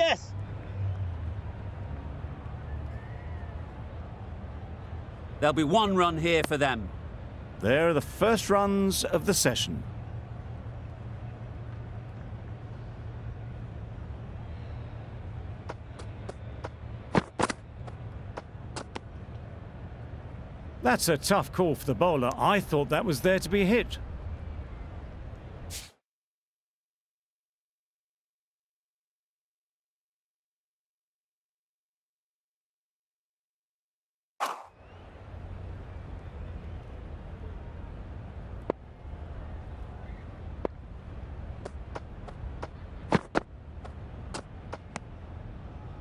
Yes. There'll be one run here for them. There are the first runs of the session. That's a tough call for the bowler. I thought that was there to be hit.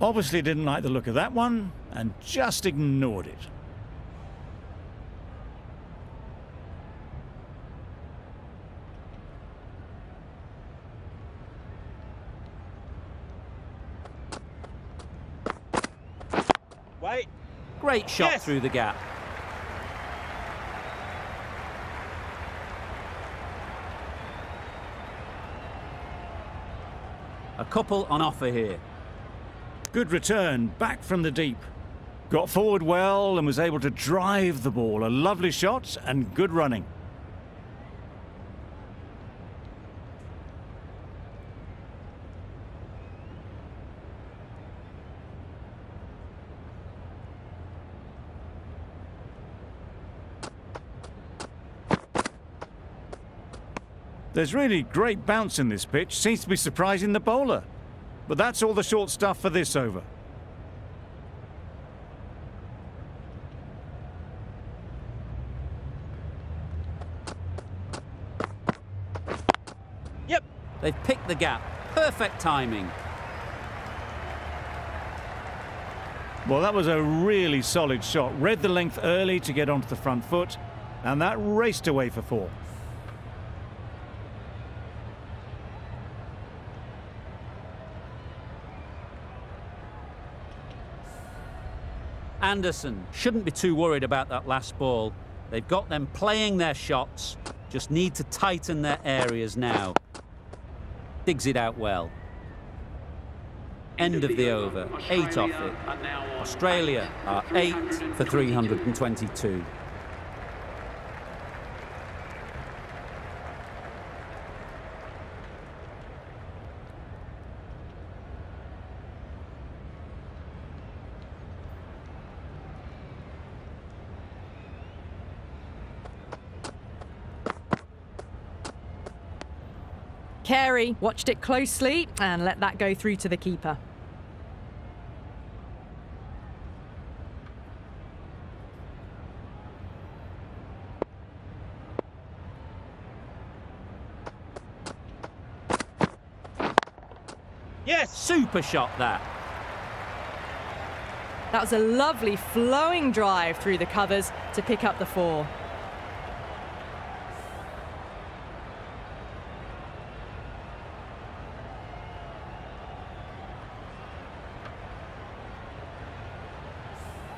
Obviously didn't like the look of that one and just ignored it. Wait. Great shot Yes. through the gap. A couple on offer here. Good return, back from the deep. Got forward well and was able to drive the ball. A lovely shot and good running. There's really great bounce in this pitch. Seems to be surprising the bowler. But that's all the short stuff for this over. Yep. They've picked the gap. Perfect timing. Well, that was a really solid shot. Read the length early to get onto the front foot, and that raced away for 4. Anderson shouldn't be too worried about that last ball. They've got them playing their shots, just need to tighten their areas now. Digs it out well. End of the over, 8 off it. Australia are 8 for 322. Carey watched it closely and let that go through to the keeper. Yes. Super shot that. That was a lovely flowing drive through the covers to pick up the 4.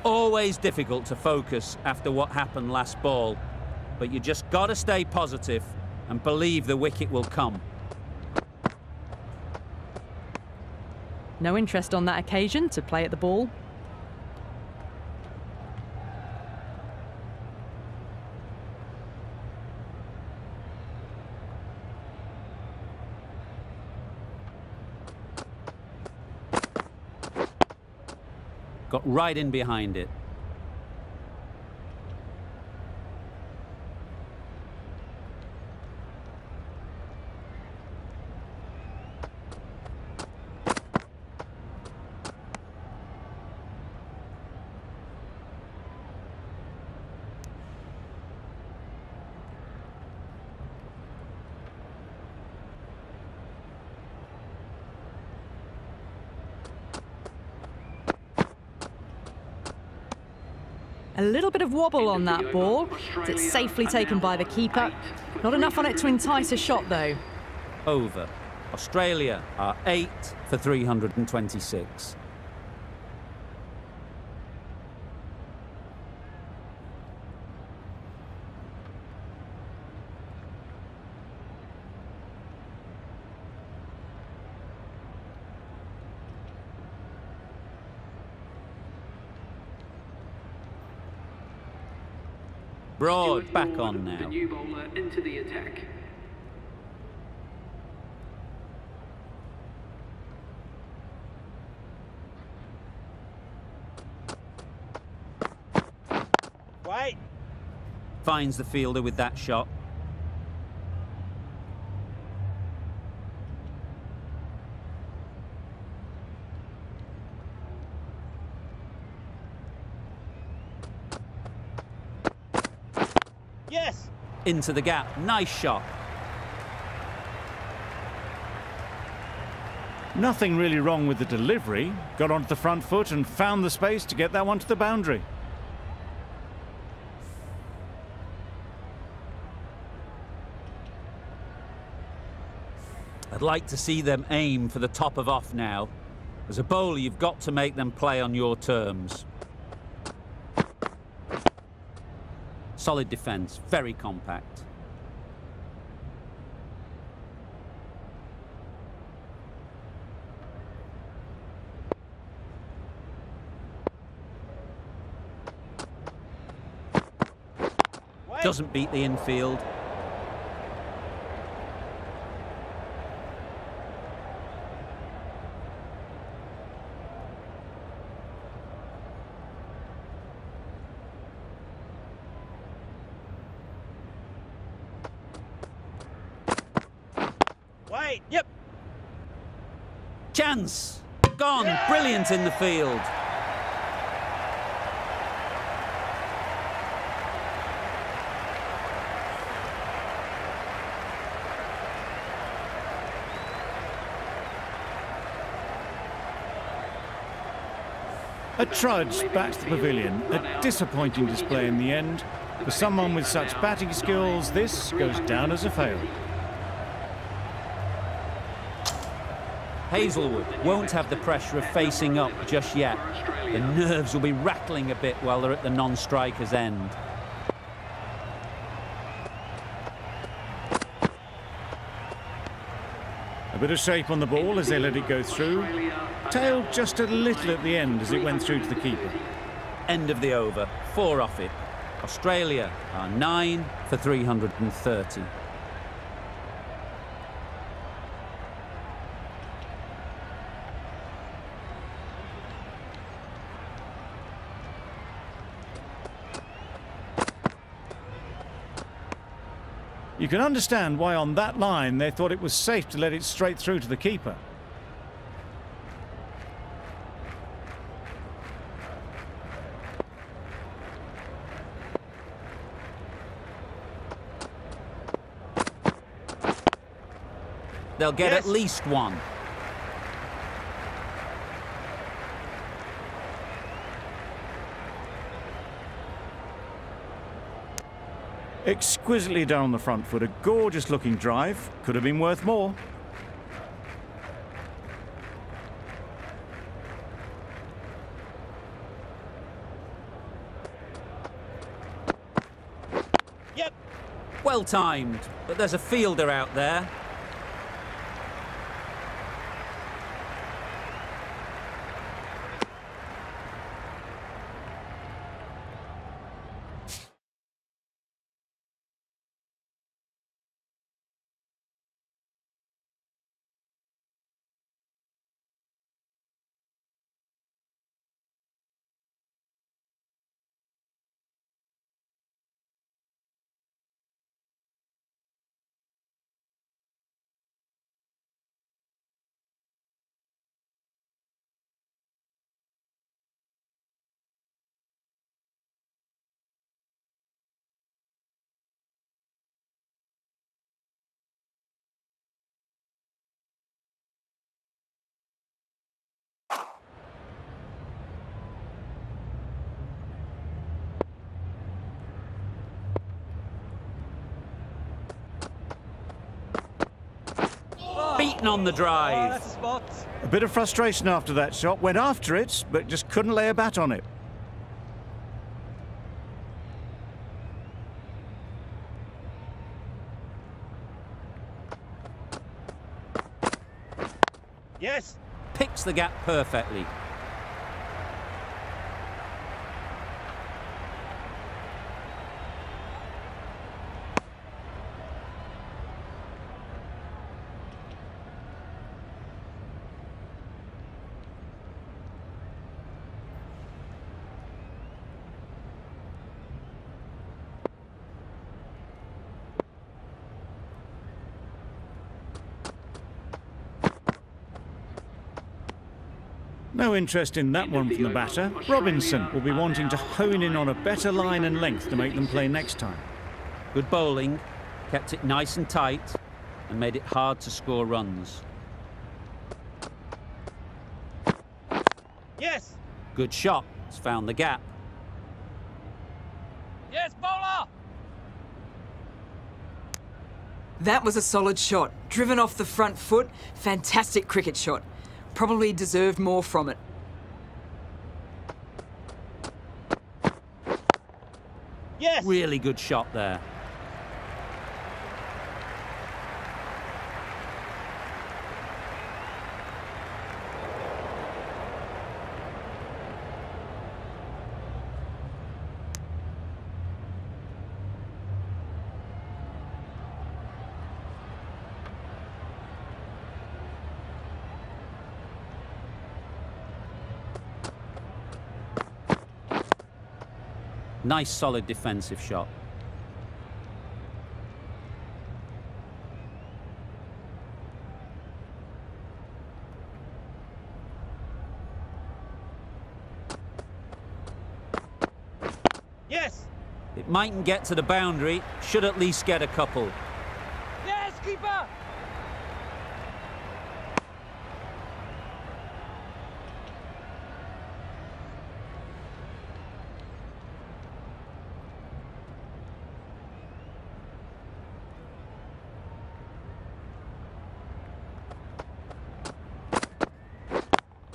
Always difficult to focus after what happened last ball, but you just got to stay positive and believe the wicket will come. No interest on that occasion to play at the ball. Got right in behind it. A little bit of wobble on that ball. It's safely taken by the keeper. Not enough on it to entice a shot, though. Over. Australia are 8 for 326. Broad back on now. The new bowler into the attack. Wait. Finds the fielder with that shot. Yes. Into the gap. Nice shot. Nothing really wrong with the delivery. Got onto the front foot and found the space to get that one to the boundary. I'd like to see them aim for the top of off now. As a bowler, you've got to make them play on your terms. Solid defence, very compact. Wait. Doesn't beat the infield. Wait. Yep. Chance! Gone! Brilliant in the field. A trudge back to the pavilion. A disappointing display in the end. For someone with such batting skills, this goes down as a fail. Hazelwood won't have the pressure of facing up just yet. The nerves will be rattling a bit while they're at the non-striker's end. A bit of shape on the ball as they let it go through. Tailed just a little at the end as it went through to the keeper. End of the over, 4 off it. Australia are 9 for 330. You can understand why on that line they thought it was safe to let it straight through to the keeper. They'll get Yes. at least one. Exquisitely done on the front foot. A gorgeous looking drive. Could have been worth more. Yep. Well timed, but there's a fielder out there. Beaten on the Oh, drive. that's a spot. A bit of frustration after that shot. Went after it, but just couldn't lay a bat on it. Yes. Picks the gap perfectly. No interest in that one from the batter. Robinson will be wanting to hone in on a better line and length to make them play next time. Good bowling, kept it nice and tight, and made it hard to score runs. Yes. Good shot, it's found the gap. Yes, bowler. That was a solid shot. Driven off the front foot. Fantastic cricket shot. Probably deserved more from it. Yes. Really good shot there. Nice solid defensive shot. Yes. It mightn't get to the boundary, should at least get a couple. Yes, keeper.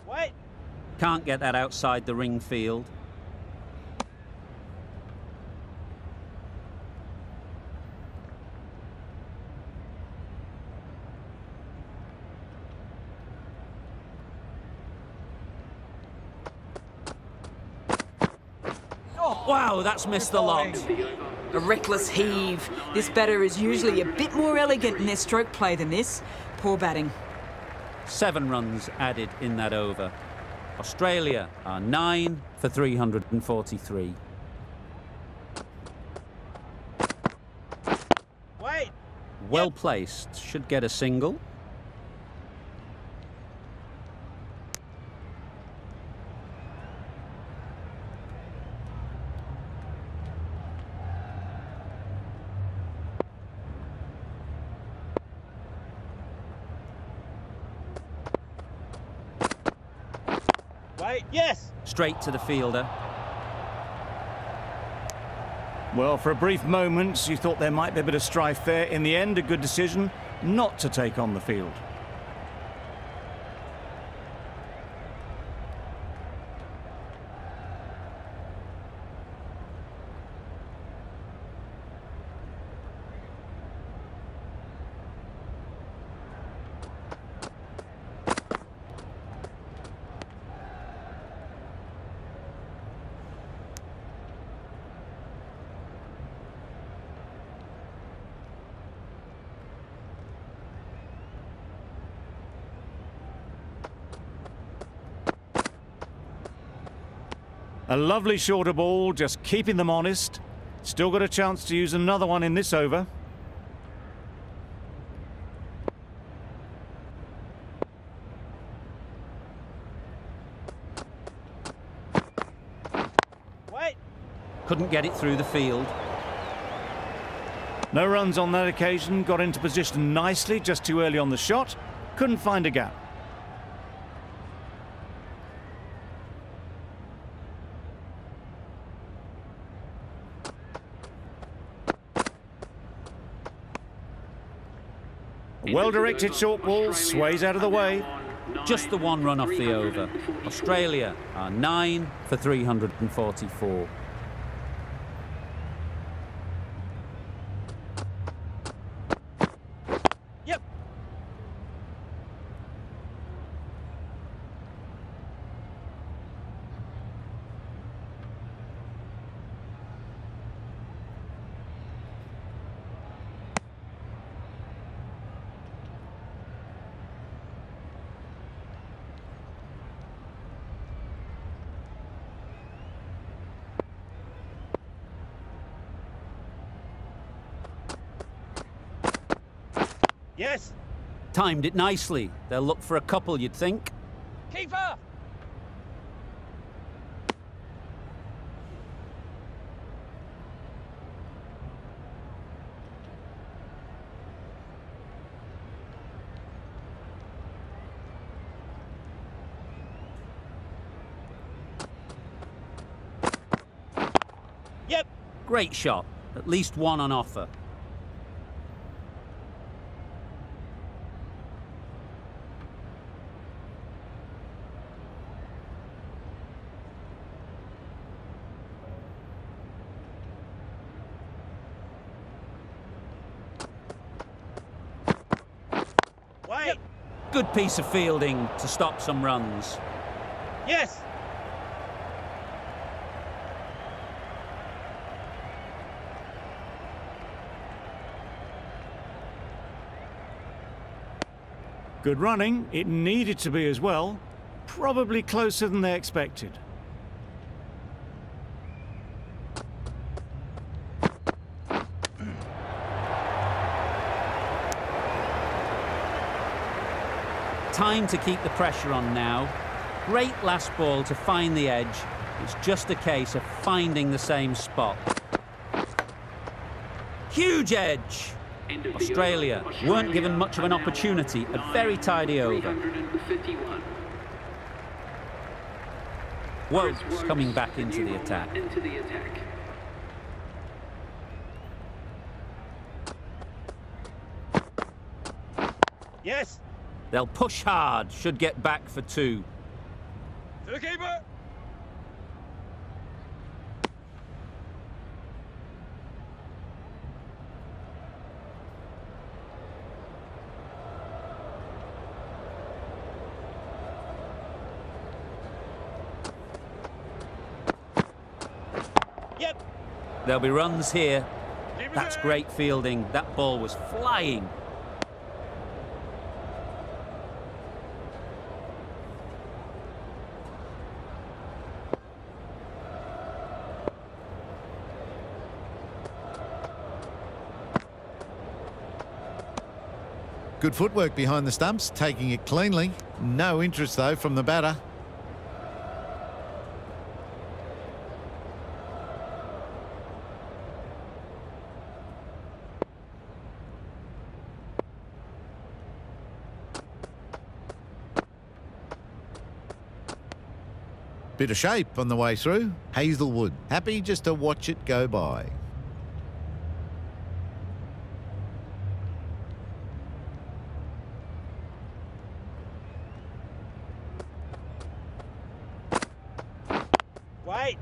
Wait. Can't get that outside the ring field. Wow, that's missed the lot. A reckless heave. This batter is usually a bit more elegant in their stroke play than this. Poor batting. 7 runs added in that over. Australia are 9 for 343. Wait. Well placed, should get a single. Wait. Yes. Straight to the fielder. Well, for a brief moment, you thought there might be a bit of strife there. In the end, a good decision not to take on the field. A lovely shorter ball, just keeping them honest. Still got a chance to use another one in this over. Wait. Couldn't get it through the field. No runs on that occasion, got into position nicely, just too early on the shot. Couldn't find a gap. Well-directed short ball, sways out of the way. Just the 1 run off the over. Australia are 9 for 344. Yep. Yes. Timed it nicely. They'll look for a couple, you'd think. Keeper. Yep. Great shot. At least one on offer. Wait. Good piece of fielding to stop some runs. Yes. Good running. It needed to be as well. Probably closer than they expected. Time to keep the pressure on now. Great last ball to find the edge. It's just a case of finding the same spot. Huge edge. Australia weren't given much of an opportunity. A very tidy over. Woakes coming back into the attack. Yes. They'll push hard, should get back for two. To the keeper. Yep. There'll be runs here. That's great fielding. That ball was flying. Good footwork behind the stumps, taking it cleanly. No interest, though, from the batter. Bit of shape on the way through. Hazelwood, happy just to watch it go by. Wait.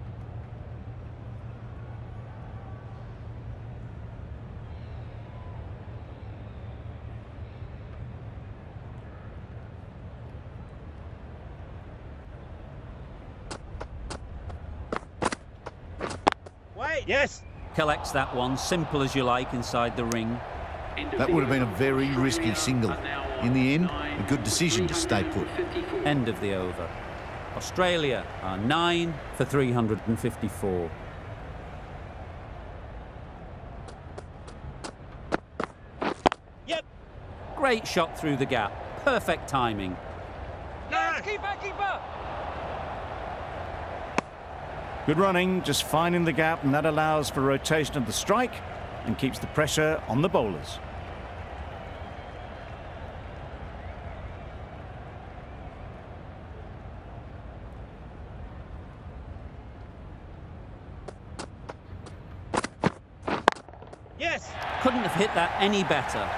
Wait. Yes. Collects that one, simple as you like, inside the ring. That would have been a very risky single. In the end, a good decision to stay put. End of the over. Australia are 9 for 354. Yep. Great shot through the gap. Perfect timing. Yes. Keeper. Good running, just finding the gap, and that allows for rotation of the strike and keeps the pressure on the bowlers. Yes. Couldn't have hit that any better.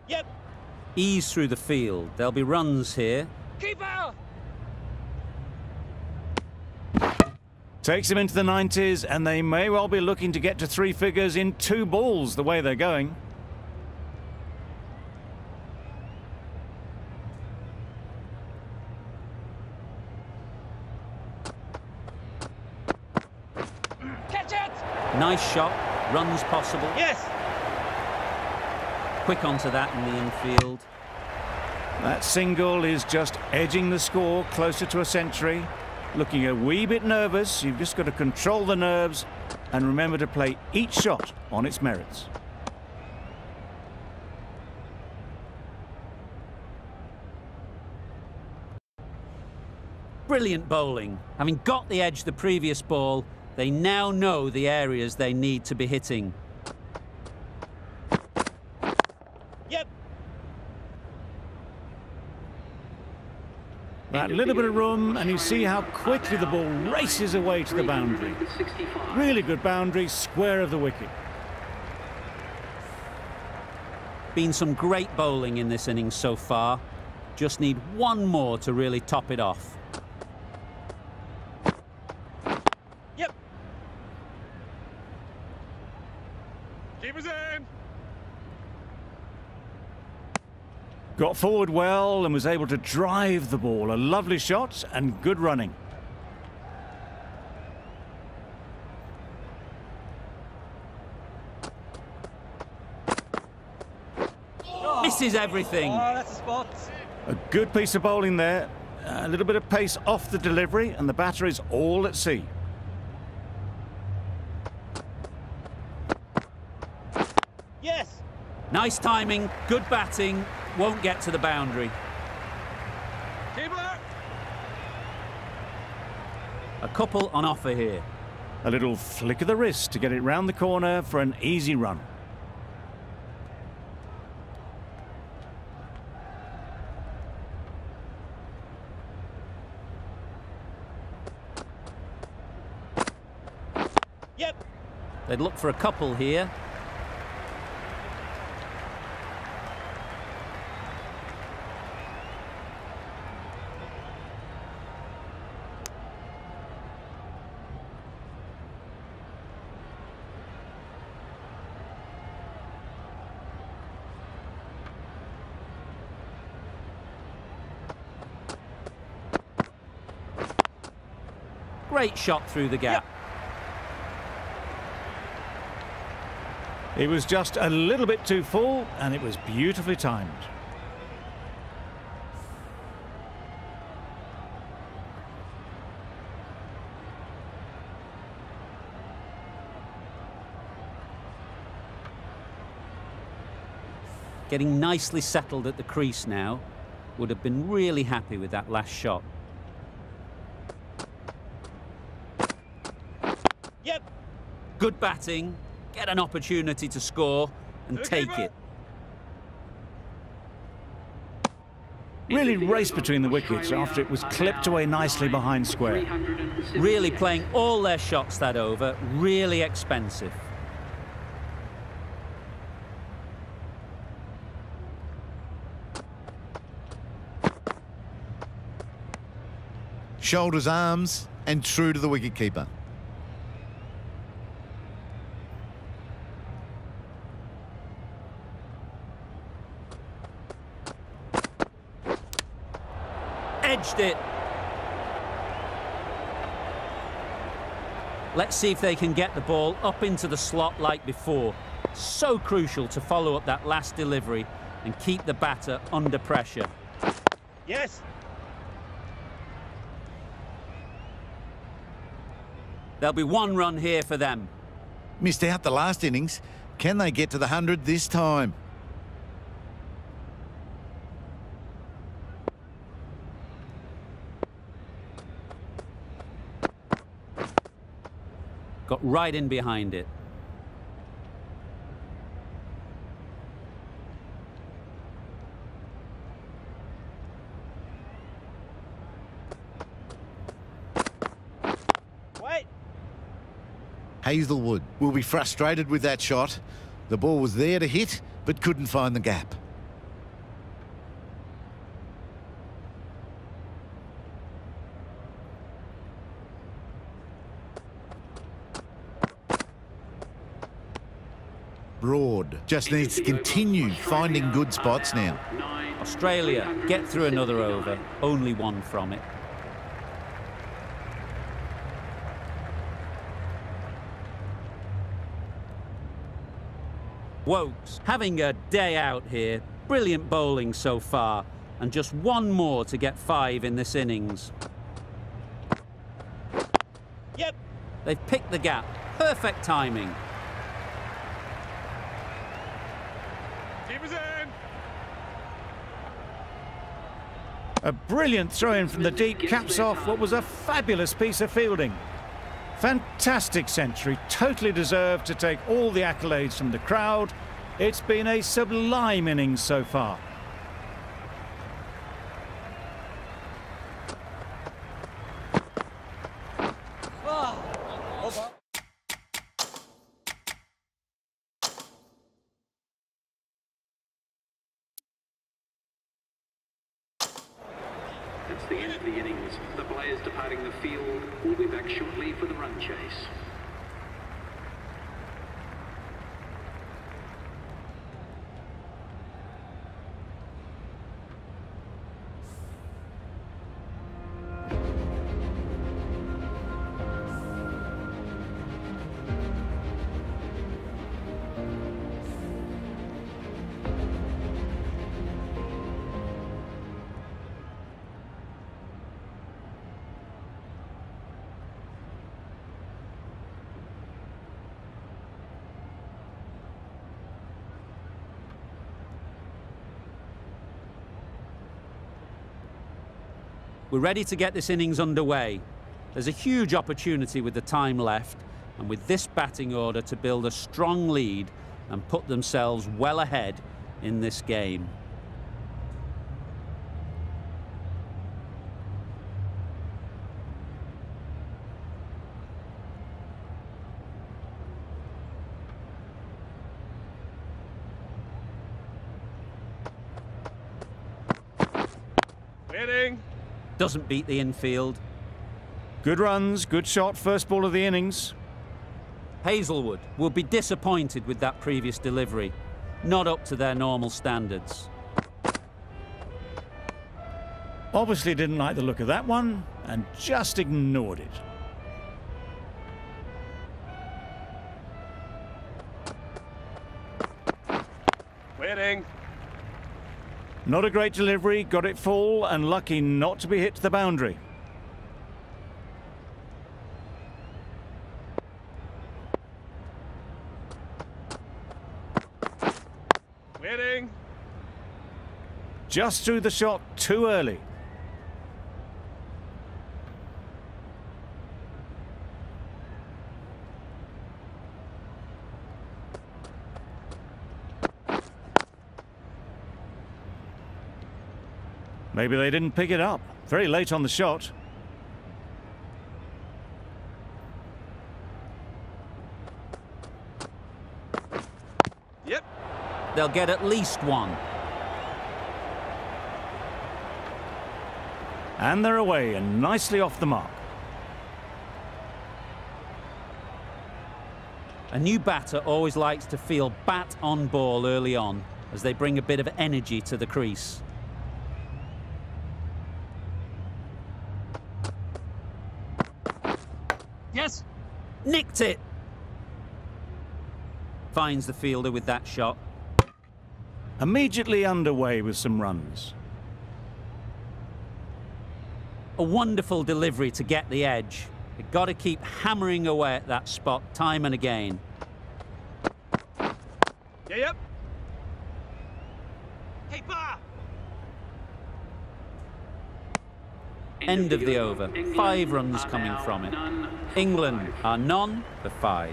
Yep. Ease through the field. There'll be runs here. Keeper. Takes them into the 90s, and they may well be looking to get to three figures in 2 balls the way they're going. Catch it. Nice shot. Runs possible. Yes. Quick onto that in the infield. That single is just edging the score closer to a century. Looking a wee bit nervous. You've just got to control the nerves and remember to play each shot on its merits. Brilliant bowling. Having got the edge the previous ball, they now know the areas they need to be hitting. Yep. That little bit of room, and you see how quickly the ball races away to the boundary. Really good boundary, square of the wicket. Been some great bowling in this innings so far. Just need one more to really top it off. Yep. Keepers in. Got forward well and was able to drive the ball. A lovely shot and good running. Misses everything. Oh, that's a spot. A good piece of bowling there. A little bit of pace off the delivery, and the batter is all at sea. Yes. Nice timing, good batting, won't get to the boundary. Keeper. A couple on offer here. A little flick of the wrist to get it round the corner for an easy run. Yep. They'd look for a couple here. Great shot through the gap. It was just a little bit too full, and it was beautifully timed. Getting nicely settled at the crease now. Would have been really happy with that last shot. Yep. Good batting, get an opportunity to score and take it. Really raced between the wickets after it was clipped away nicely behind square. Really playing all their shots that over, really expensive. Shoulders, arms, and true to the wicketkeeper. Edged it. Let's see if they can get the ball up into the slot like before. So crucial to follow up that last delivery and keep the batter under pressure. Yes. There'll be one run here for them. Missed out the last innings. Can they get to the 100 this time? Got right in behind it. Wait. Hazelwood will be frustrated with that shot. The ball was there to hit, but couldn't find the gap. Broad just needs to continue finding good spots now. Australia get through another over, only one from it. Woakes having a day out here. Brilliant bowling so far, and just one more to get 5 in this innings. Yep. They've picked the gap. Perfect timing. Keepers in. A brilliant throw-in from the deep caps off what was a fabulous piece of fielding. Fantastic century, totally deserved to take all the accolades from the crowd. It's been a sublime innings so far. That's the end of the innings. The players departing the field will be back shortly for the run chase. We're ready to get this innings underway. There's a huge opportunity with the time left, and with this batting order to build a strong lead and put themselves well ahead in this game. Hitting. Doesn't beat the infield. Good runs, good shot, first ball of the innings. Hazelwood will be disappointed with that previous delivery. Not up to their normal standards. Obviously didn't like the look of that one and just ignored it. Hitting. Not a great delivery, got it full and lucky not to be hit to the boundary. Hitting. Just threw the shot too early. Maybe they didn't pick it up. Very late on the shot. Yep. They'll get at least one. And they're away and nicely off the mark. A new batter always likes to feel bat on ball early on, as they bring a bit of energy to the crease. Yes. Nicked it! Finds the fielder with that shot. Immediately underway with some runs. A wonderful delivery to get the edge. They've got to keep hammering away at that spot time and again. Yeah, yep. Hey, bar. End of the over. 5 runs coming from it. England are none for 5.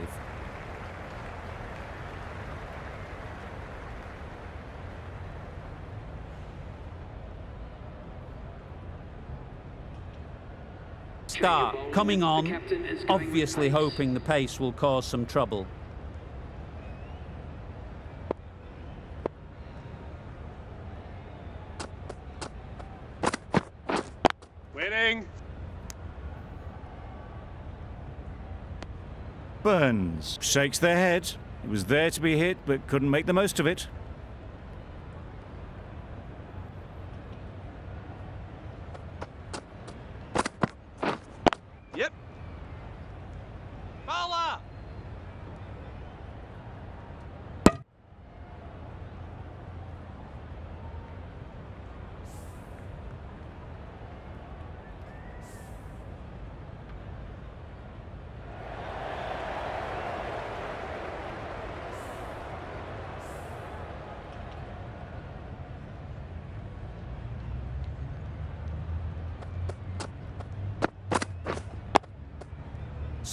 Start coming on, obviously hoping the pace will cause some trouble. Hitting. Burns shakes their head. It was there to be hit, but couldn't make the most of it. Yep. Bowler.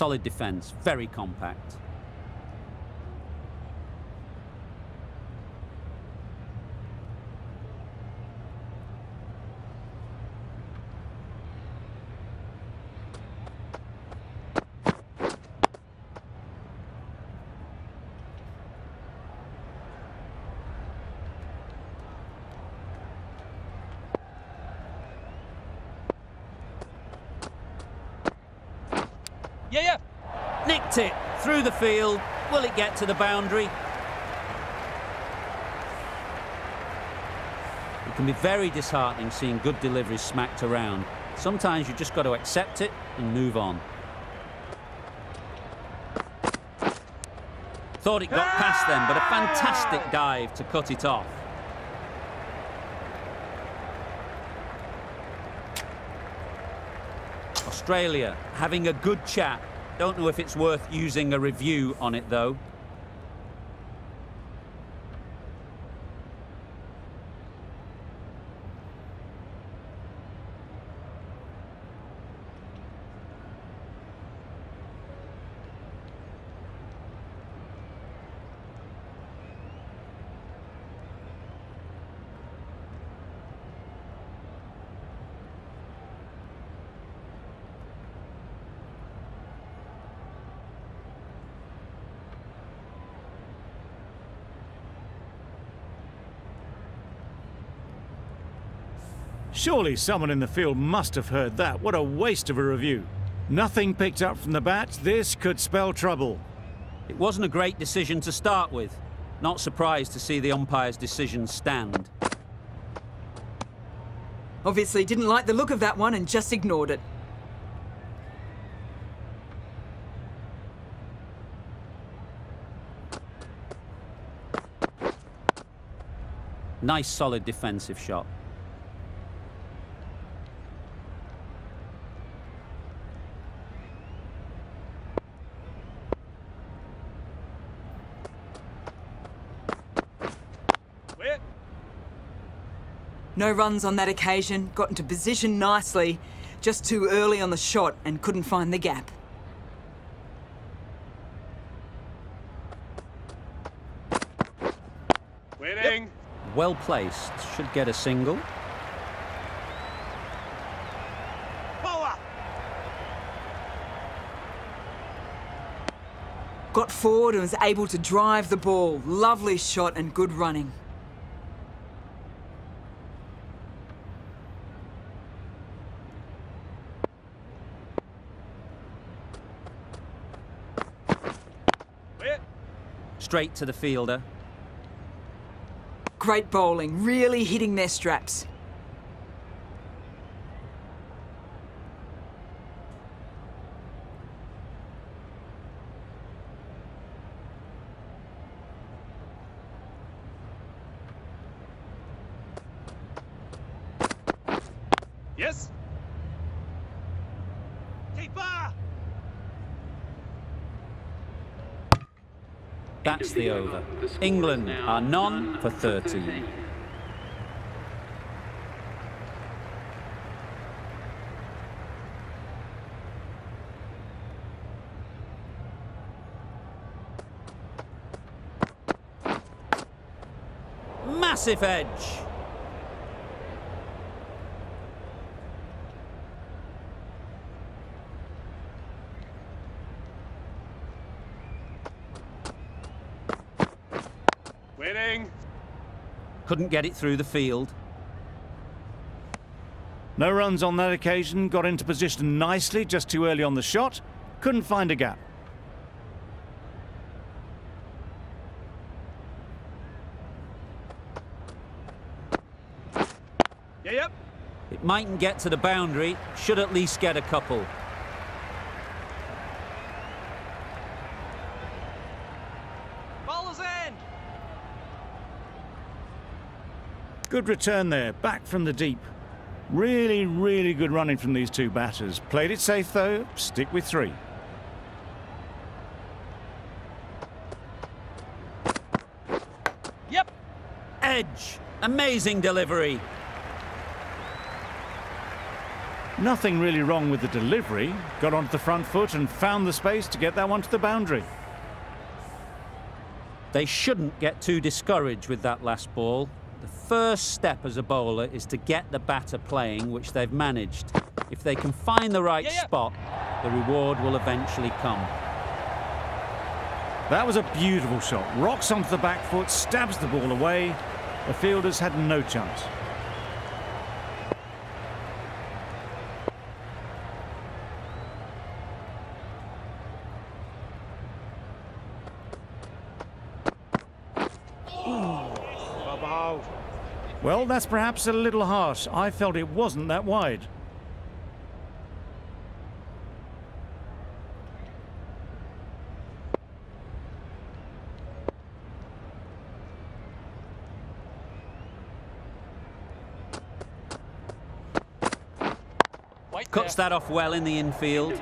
Solid defence, very compact. Yeah. Nicked it through the field. Will it get to the boundary? It can be very disheartening seeing good deliveries smacked around. Sometimes you just got to accept it and move on. Thought it got past them, but a fantastic dive to cut it off. Australia having a good chat. Don't know if it's worth using a review on it though. Surely someone in the field must have heard that. What a waste of a review. Nothing picked up from the bat. This could spell trouble. It wasn't a great decision to start with. Not surprised to see the umpire's decision stand. Obviously didn't like the look of that one and just ignored it. Nice solid defensive shot. No runs on that occasion, got into position nicely, just too early on the shot and couldn't find the gap. Waiting. Well placed, should get a single. Power. Got forward and was able to drive the ball. Lovely shot and good running. Straight to the fielder. Great bowling, really hitting their straps. Yes. Keeper. That's the over. England are none for 13. Massive edge. Waiting. Couldn't get it through the field. No runs on that occasion. Got into position nicely, just too early on the shot. Couldn't find a gap. Yep. It mightn't get to the boundary, should at least get a couple. Bowler's end. Good return there, back from the deep. Really, really good running from these two batters. Played it safe though, stick with 3. Yep. Edge. Amazing delivery. Nothing really wrong with the delivery. Got onto the front foot and found the space to get that one to the boundary. They shouldn't get too discouraged with that last ball. The first step as a bowler is to get the batter playing, which they've managed. If they can find the right spot, the reward will eventually come. That was a beautiful shot. Rocks onto the back foot, stabs the ball away. The fielders had no chance. Well, that's perhaps a little harsh. I felt it wasn't that wide. Cuts that off well in the infield.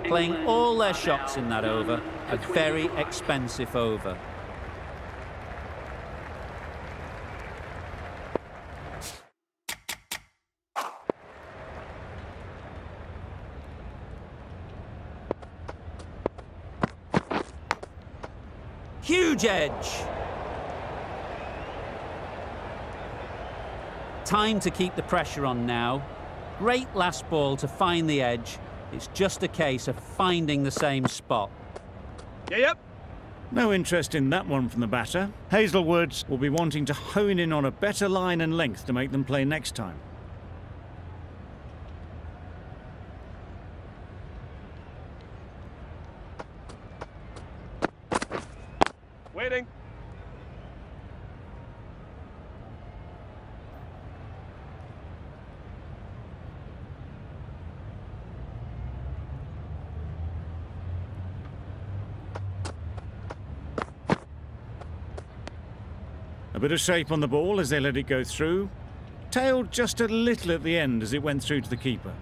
Playing all their shots in that over. A very expensive over. Huge edge. Time to keep the pressure on now. Great last ball to find the edge. It's just a case of finding the same spot. Yep. No interest in that one from the batter. Hazelwood will be wanting to hone in on a better line and length to make them play next time. Waiting. A bit of shape on the ball as they let it go through. Tailed just a little at the end as it went through to the keeper.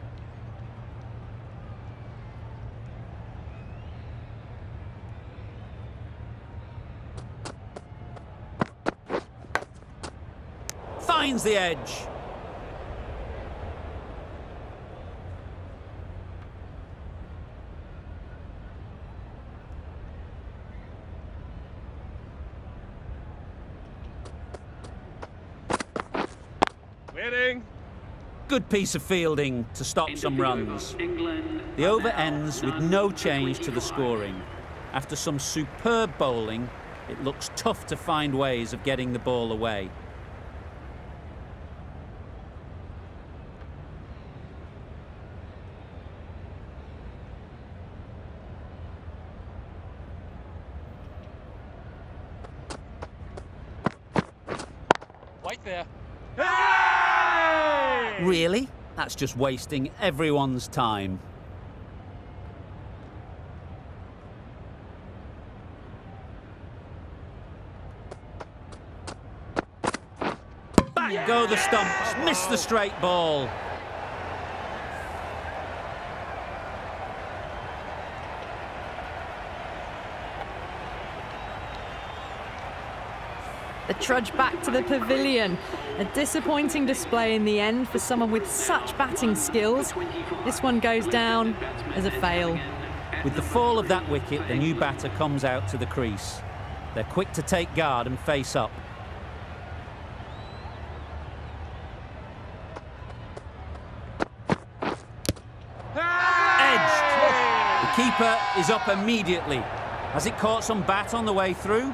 Finds the edge. Waiting. Good piece of fielding to stop some runs. The over ends with no change to the scoring. After some superb bowling, it looks tough to find ways of getting the ball away. Right there. Really? That's just wasting everyone's time. Back go the stumps, miss the straight ball. The trudge back to the pavilion. A disappointing display in the end for someone with such batting skills. This one goes down as a fail. With the fall of that wicket, the new batter comes out to the crease. They're quick to take guard and face up. Edged. The keeper is up immediately. Has it caught some bat on the way through?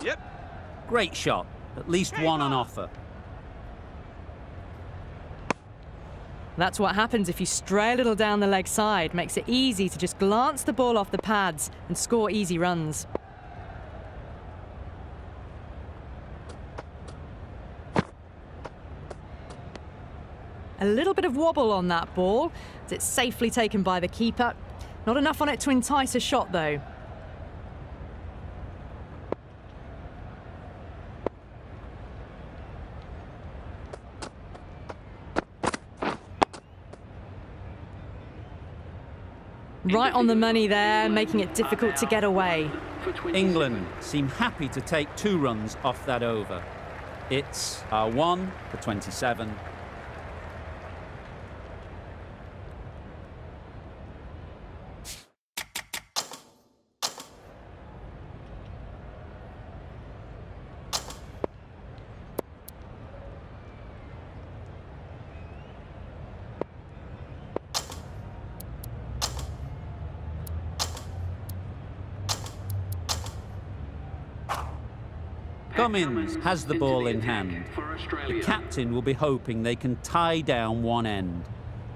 Yep. Great shot. At least one on offer. That's what happens if you stray a little down the leg side. Makes it easy to just glance the ball off the pads and score easy runs. A little bit of wobble on that ball, as it's safely taken by the keeper. Not enough on it to entice a shot, though. Right on the money there, making it difficult to get away. England seem happy to take 2 runs off that over. It's R1 for 27. Cummins has the ball in hand. The captain will be hoping they can tie down one end.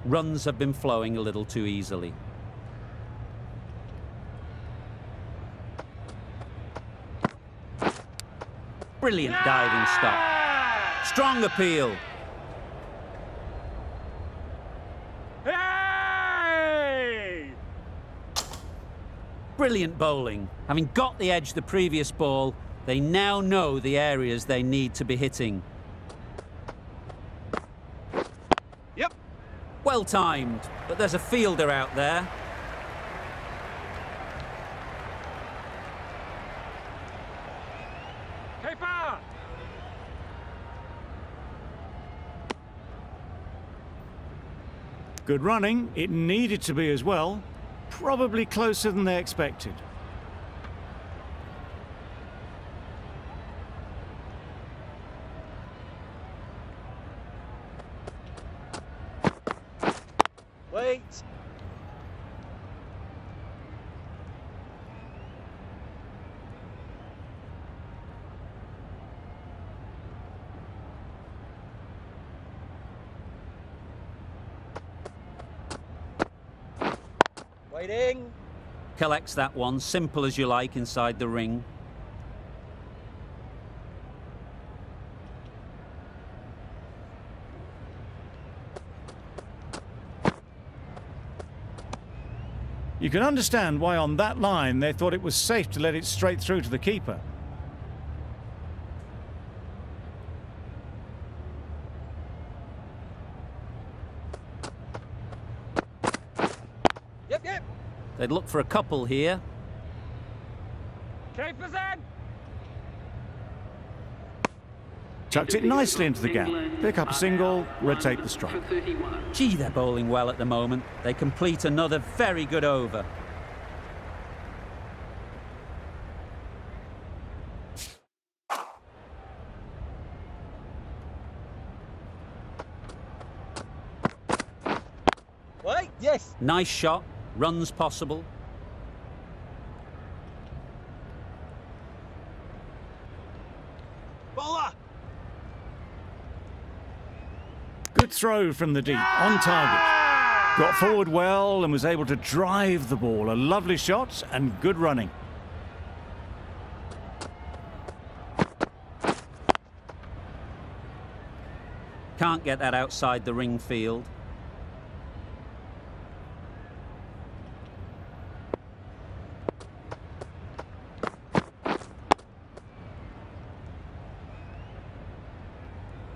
Runs have been flowing a little too easily. Brilliant diving stop. Strong appeal. Hey! Brilliant bowling. Having got the edge the previous ball, they now know the areas they need to be hitting. Yep. Well timed, but there's a fielder out there. Keeper! Good running. It needed to be as well. Probably closer than they expected. Wait. Waiting. Collects that one, simple as you like, inside the ring. You can understand why on that line they thought it was safe to let it straight through to the keeper. Yep. They'd look for a couple here. Keeper's in. Chucked it nicely into the gap. Pick up a single, rotate the strike. Gee, they're bowling well at the moment. They complete another very good over. Wait. Yes. Nice shot, runs possible. Bowler. Good throw from the deep, on target. Got forward well and was able to drive the ball. A lovely shot and good running. Can't get that outside the ring field.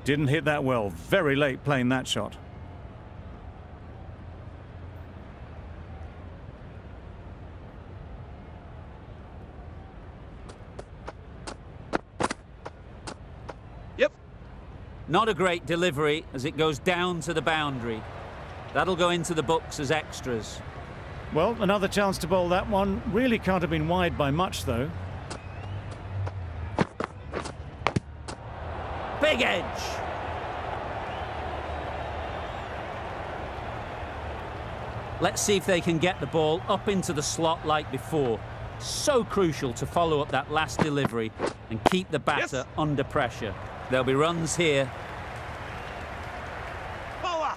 Didn't hit that well. Very late playing that shot. Yep. Not a great delivery as it goes down to the boundary. That'll go into the books as extras. Well, another chance to bowl that one. Really can't have been wide by much, though. Big edge. Let's see if they can get the ball up into the slot like before. So crucial to follow up that last delivery and keep the batter under pressure. There'll be runs here. Bowler.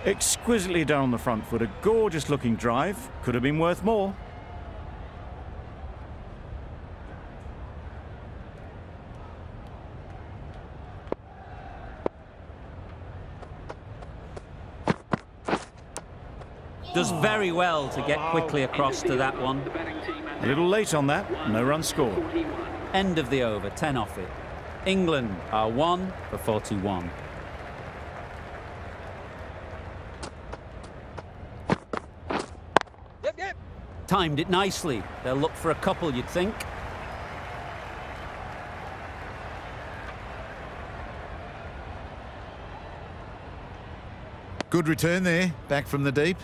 Exquisitely done on the front foot. A gorgeous looking drive. Could have been worth more. Does very well to get quickly across to that one. A little late on that. No run scored. End of the over, 10 off it. England are 1 for 41. Yep. Timed it nicely. They'll look for a couple, you'd think. Good return there, back from the deep.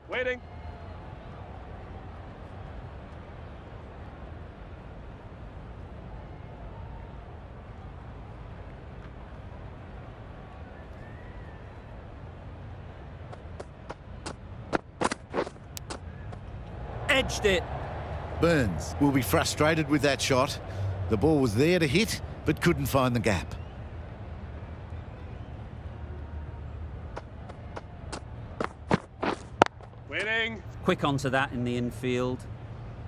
Waiting. Edged it. Burns will be frustrated with that shot. The ball was there to hit, but couldn't find the gap. Waiting. Quick onto that in the infield.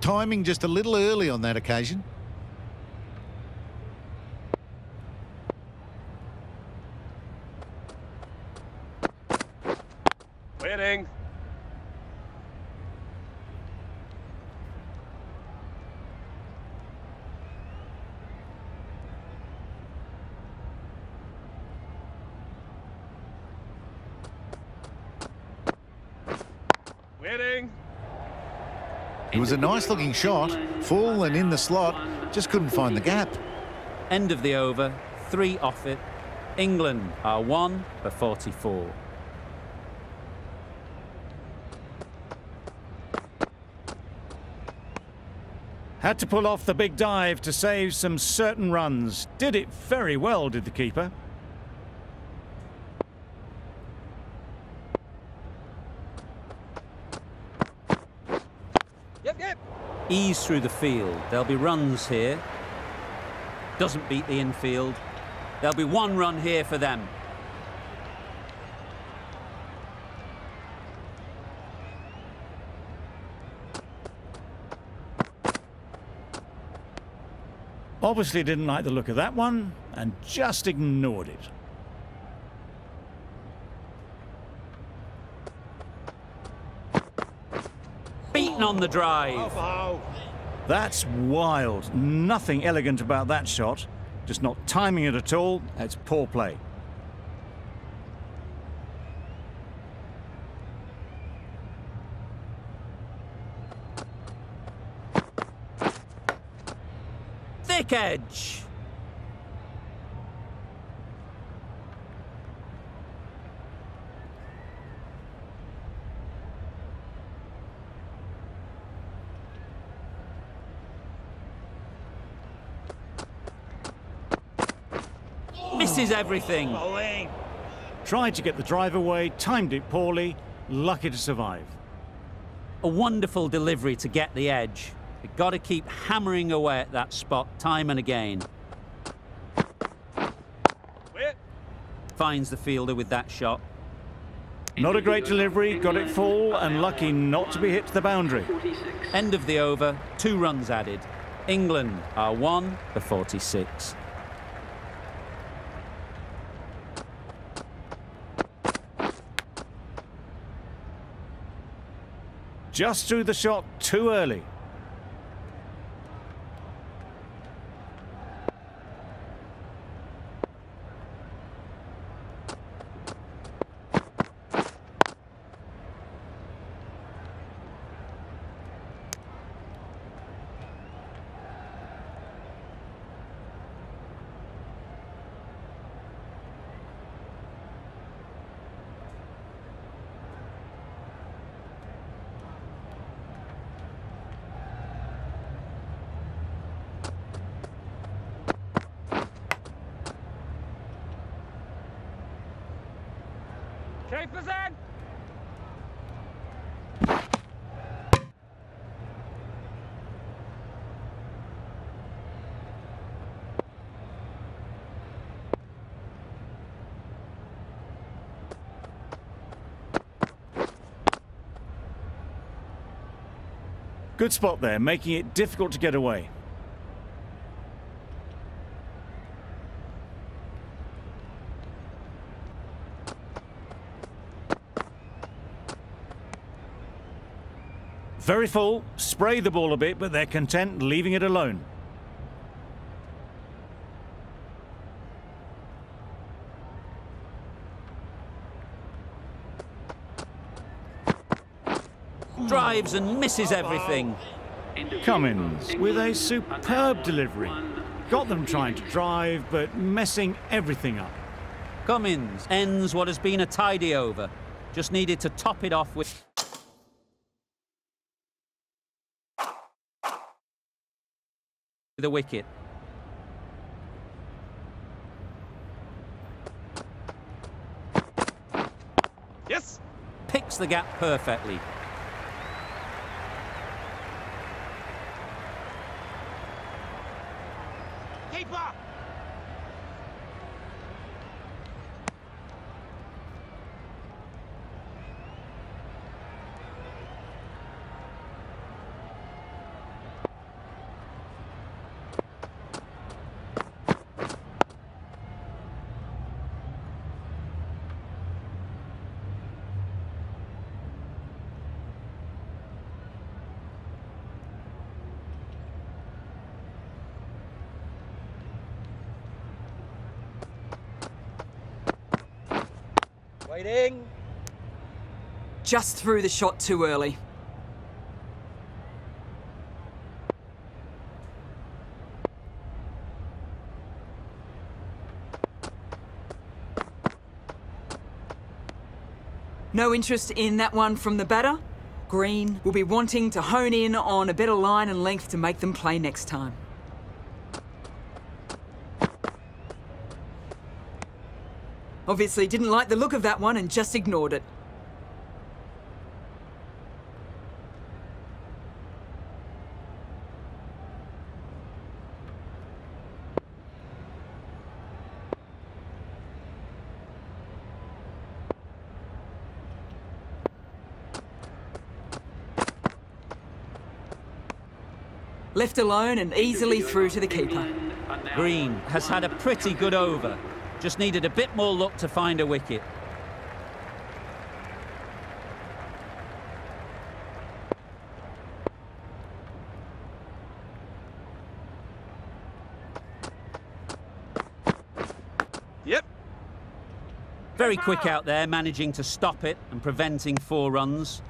Timing just a little early on that occasion. Waiting. Waiting. It was a nice looking shot, full and in the slot, just couldn't find the gap. End of the over, 3 off it. England are 1 for 44. Had to pull off the big dive to save some certain runs. Did it very well, did the keeper. Yep. Ease through the field. There'll be runs here. Doesn't beat the infield. There'll be 1 run here for them. Obviously didn't like the look of that one and just ignored it. Beaten on the drive. Oh. That's wild. Nothing elegant about that shot. Just not timing it at all. It's poor play. Thick edge. Misses everything. Bowling. Tried to get the drive away, timed it poorly, lucky to survive. A wonderful delivery to get the edge. You've got to keep hammering away at that spot time and again. Wait. Finds the fielder with that shot. Not a great delivery, got it full and lucky not to be hit to the boundary. End of the over, 2 runs added. England are 1 for 46. Just threw the shot too early. Keepers in. Good spot there, making it difficult to get away. Very full, spray the ball a bit, but they're content leaving it alone. Drives and misses everything. Cummins with a superb delivery. Got them trying to drive, but messing everything up. Cummins ends what has been a tidy over. Just needed to top it off with the wicket. Yes. Picks the gap perfectly. Keeper. Waiting. Just threw the shot too early. No interest in that one from the batter. Green will be wanting to hone in on a better line and length to make them play next time. Obviously didn't like the look of that one and just ignored it. Left alone and easily through to the keeper. Green has had a pretty good over. Just needed a bit more luck to find a wicket. Yep. Very quick out there, managing to stop it and preventing 4 runs.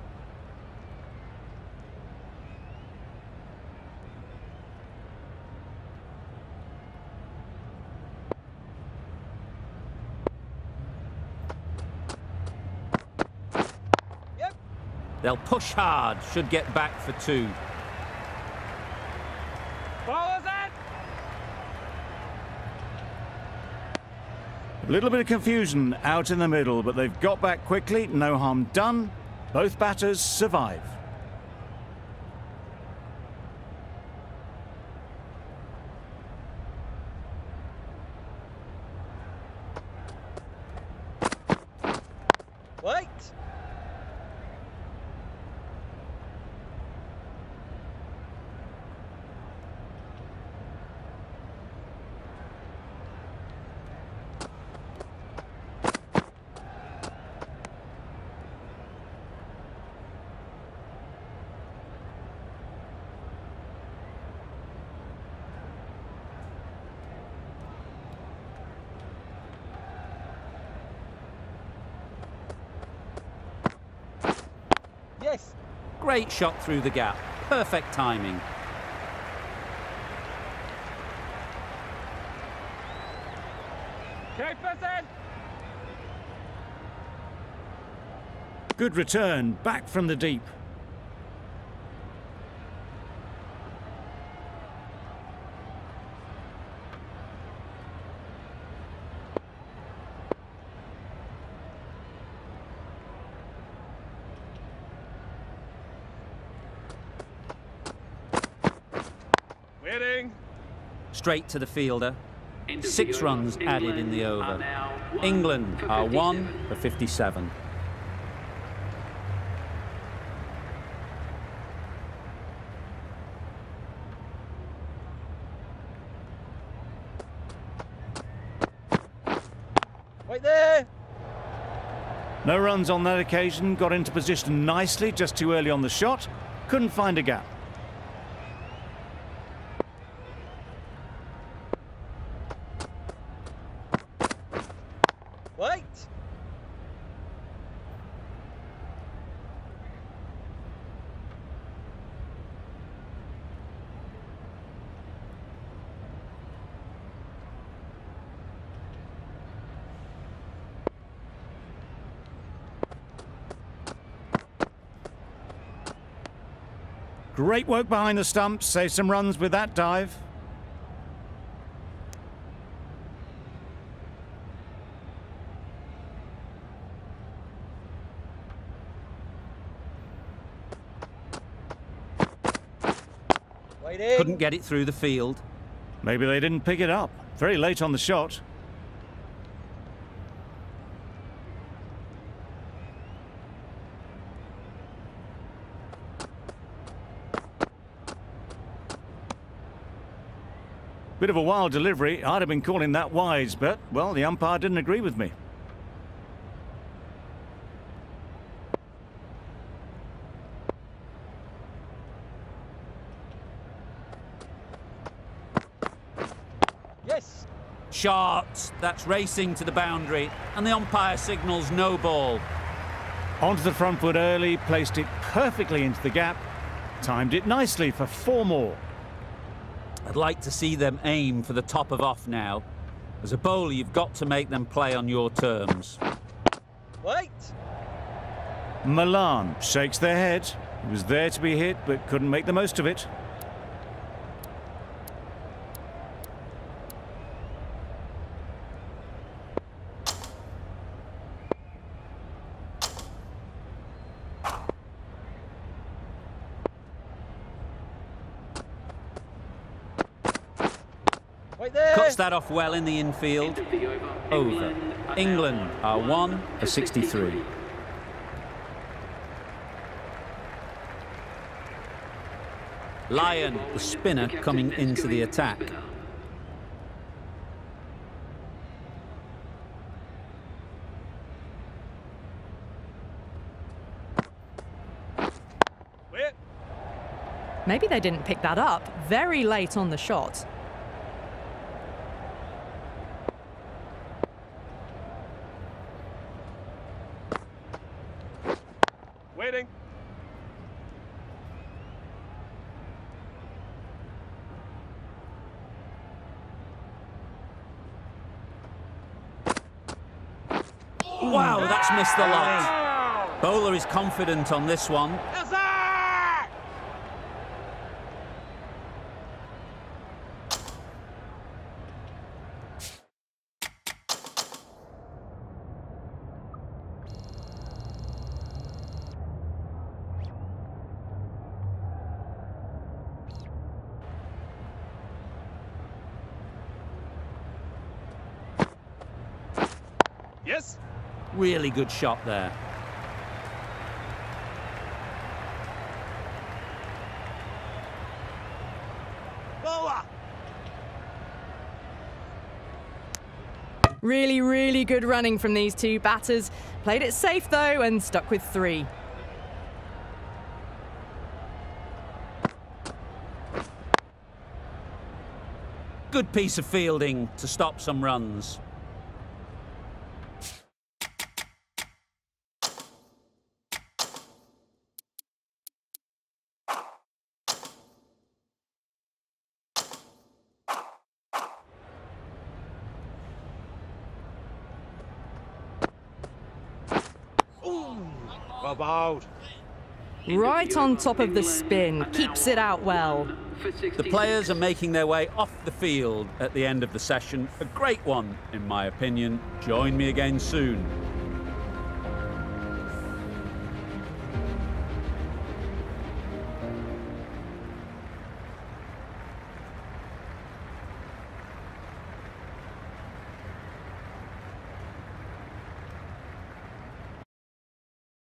They'll push hard, should get back for 2. Ballers in. A little bit of confusion out in the middle, but they've got back quickly, no harm done. Both batters survive. Wait. Yes. Great shot through the gap. Perfect timing. Keeper's in. Good return, back from the deep. Waiting. Straight to the fielder. 6 runs added in the over. England are 1 for 57. No runs on that occasion, got into position nicely, just too early on the shot, couldn't find a gap. Wait. Great work behind the stumps, saved some runs with that dive. Waiting. Couldn't get it through the field. Maybe they didn't pick it up. Very late on the shot. Bit of a wild delivery. I'd have been calling that wise, but, well, the umpire didn't agree with me. Yes. Shot. That's racing to the boundary, and the umpire signals no ball. Onto the front foot early, placed it perfectly into the gap. Timed it nicely for 4 more. I'd like to see them aim for the top of off now. As a bowler, you've got to make them play on your terms. Wait. Milan shakes their head. He was there to be hit, but couldn't make the most of it. Right there. Cuts that off well in the infield. Over. England are 1 for 63. Lyon, the spinner, coming into the attack. Wait. Maybe they didn't pick that up. Very late on the shot. Waiting. Wow, that's missed the lot. Bowler is confident on this one. Yes, sir. Yes. Really good shot there. Bowler. Really, really good running from these two batters. Played it safe, though, and stuck with 3. Good piece of fielding to stop some runs. Well bowled. Right on top of the spin. Keeps it out well. The players are making their way off the field at the end of the session. A great one, in my opinion. Join me again soon.